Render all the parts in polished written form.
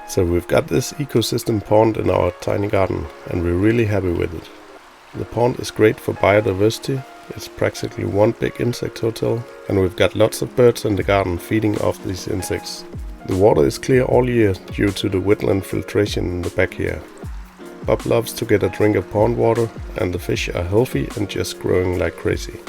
So we've got this ecosystem pond in our tiny garden, and we're really happy with it. The pond is great for biodiversity, it's practically one big insect hotel, and we've got lots of birds in the garden feeding off these insects. The water is clear all year due to the wetland filtration in the back here. Bob loves to get a drink of pond water, and the fish are healthy and just growing like crazy.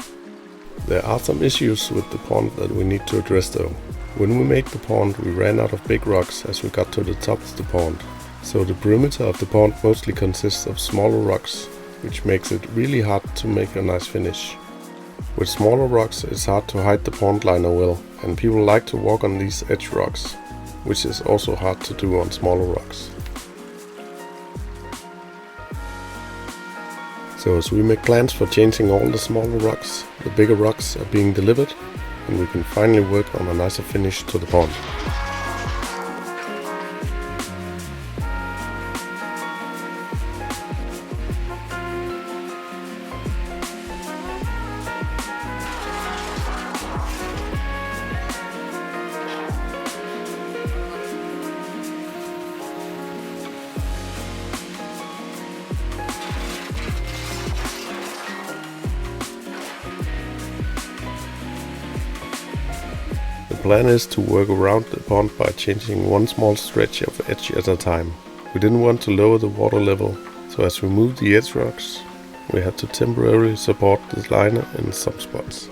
There are some issues with the pond that we need to address though. When we made the pond, we ran out of big rocks as we got to the top of the pond. So the perimeter of the pond mostly consists of smaller rocks, which makes it really hard to make a nice finish. With smaller rocks, it's hard to hide the pond liner well, and people like to walk on these edge rocks, which is also hard to do on smaller rocks. So as we make plans for changing all the smaller rocks, the bigger rocks are being delivered, and we can finally work on a nicer finish to the pond. The plan is to work around the pond by changing one small stretch of edge at a time. We didn't want to lower the water level, so as we moved the edge rocks, we had to temporarily support the liner in some spots.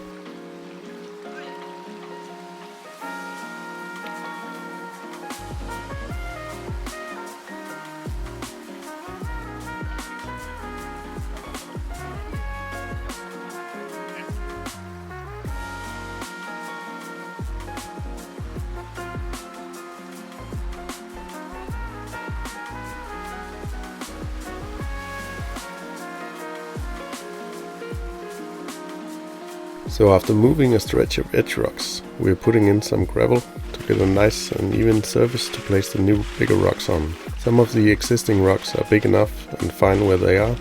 So after moving a stretch of edge rocks, we are putting in some gravel to get a nice and even surface to place the new bigger rocks on. Some of the existing rocks are big enough and fine where they are,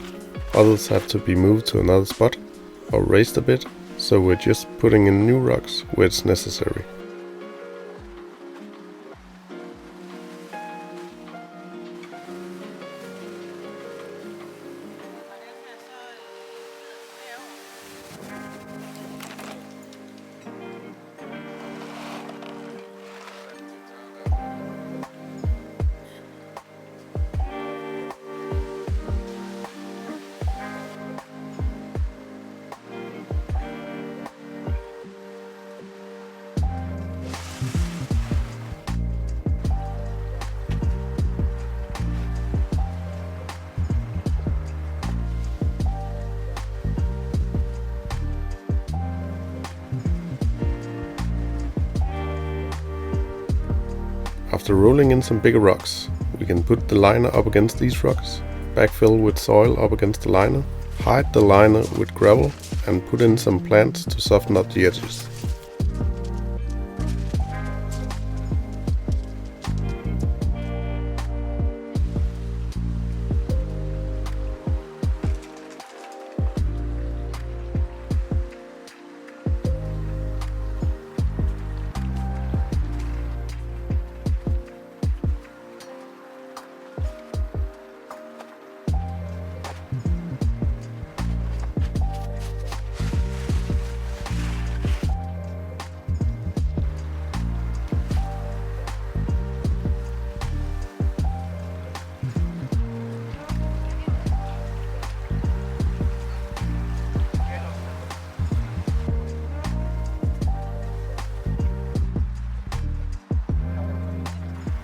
others have to be moved to another spot or raised a bit, so we're just putting in new rocks where it's necessary. After rolling in some bigger rocks, we can put the liner up against these rocks, backfill with soil up against the liner, hide the liner with gravel, and put in some plants to soften up the edges.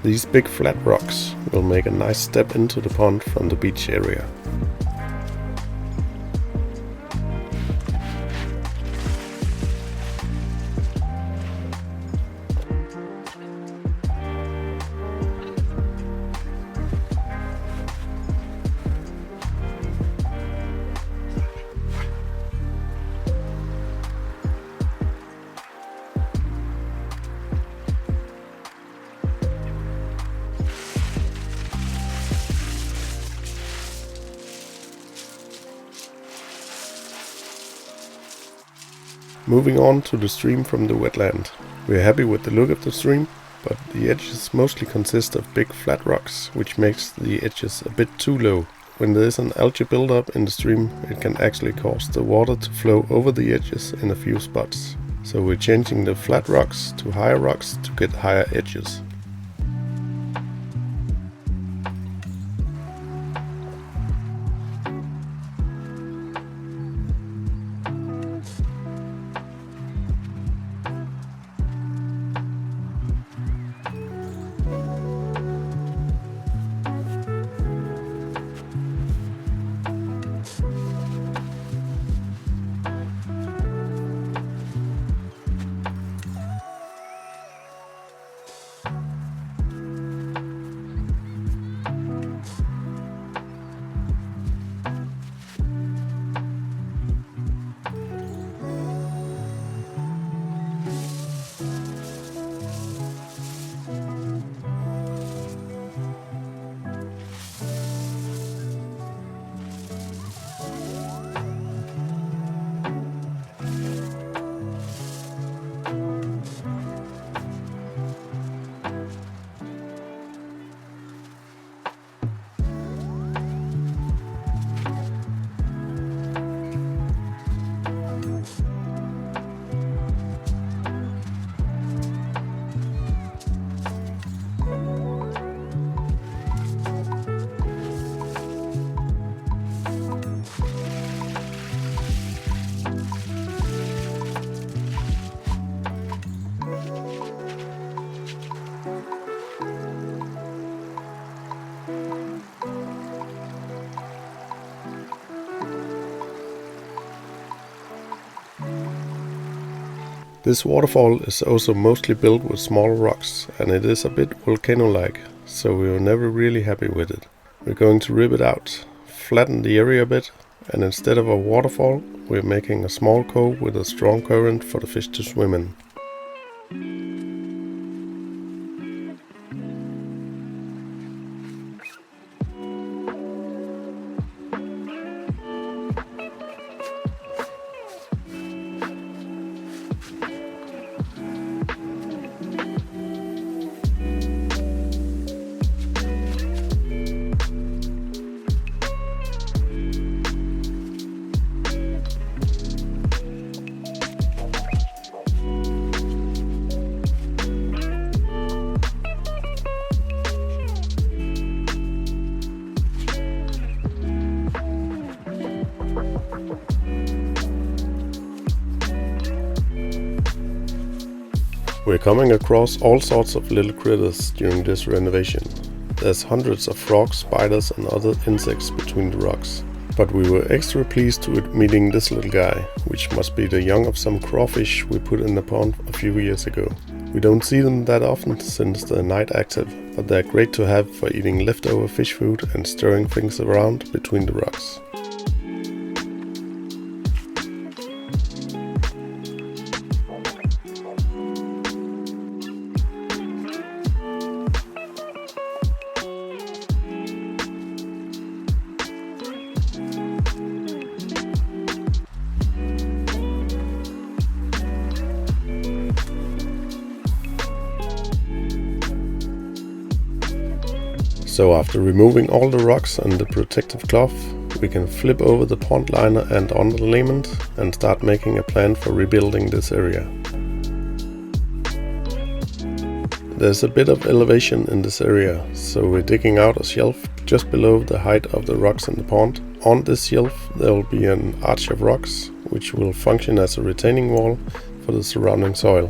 These big flat rocks will make a nice step into the pond from the beach area. Moving on to the stream from the wetland. We are happy with the look of the stream, but the edges mostly consist of big flat rocks, which makes the edges a bit too low. When there is an algae buildup in the stream, it can actually cause the water to flow over the edges in a few spots. So we're changing the flat rocks to higher rocks to get higher edges. This waterfall is also mostly built with small rocks, and it is a bit volcano-like, so we were never really happy with it. We're going to rip it out, flatten the area a bit, and instead of a waterfall, we're making a small cove with a strong current for the fish to swim in. We're coming across all sorts of little critters during this renovation. There's hundreds of frogs, spiders and other insects between the rocks. But we were extra pleased to meeting this little guy, which must be the young of some crawfish we put in the pond a few years ago. We don't see them that often since they're night active, but they're great to have for eating leftover fish food and stirring things around between the rocks. So after removing all the rocks and the protective cloth, we can flip over the pond liner and underlayment and start making a plan for rebuilding this area. There's a bit of elevation in this area, so we're digging out a shelf just below the height of the rocks in the pond. On this shelf there will be an arch of rocks, which will function as a retaining wall for the surrounding soil.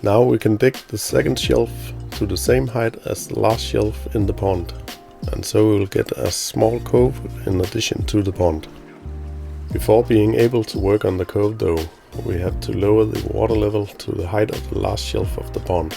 Now we can dig the second shelf to the same height as the last shelf in the pond, and so we will get a small cove in addition to the pond. Before being able to work on the cove though, we have to lower the water level to the height of the last shelf of the pond.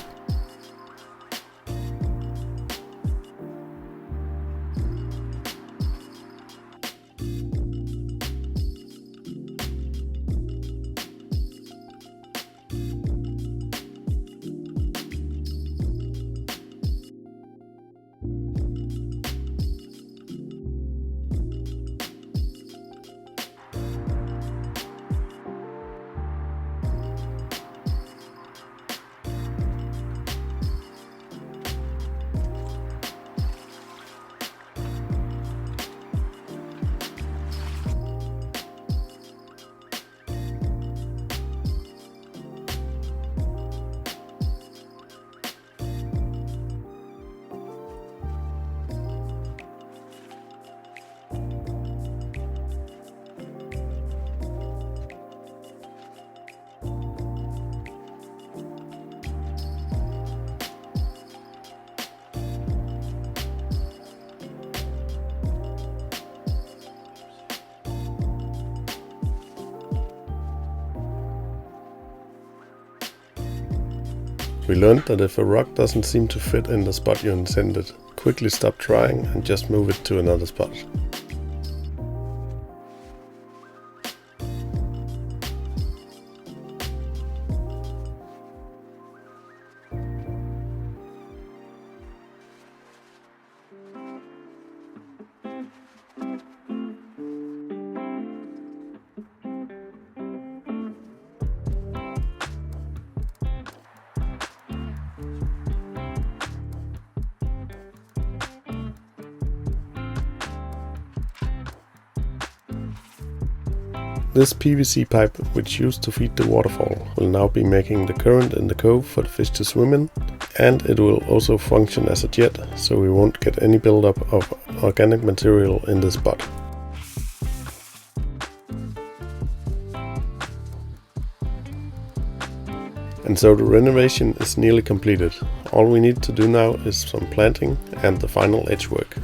We learned that if a rock doesn't seem to fit in the spot you intended, quickly stop trying and just move it to another spot. This PVC pipe, which used to feed the waterfall, will now be making the current in the cove for the fish to swim in, and it will also function as a jet, so we won't get any buildup of organic material in the spot. And so the renovation is nearly completed. All we need to do now is some planting and the final edge work.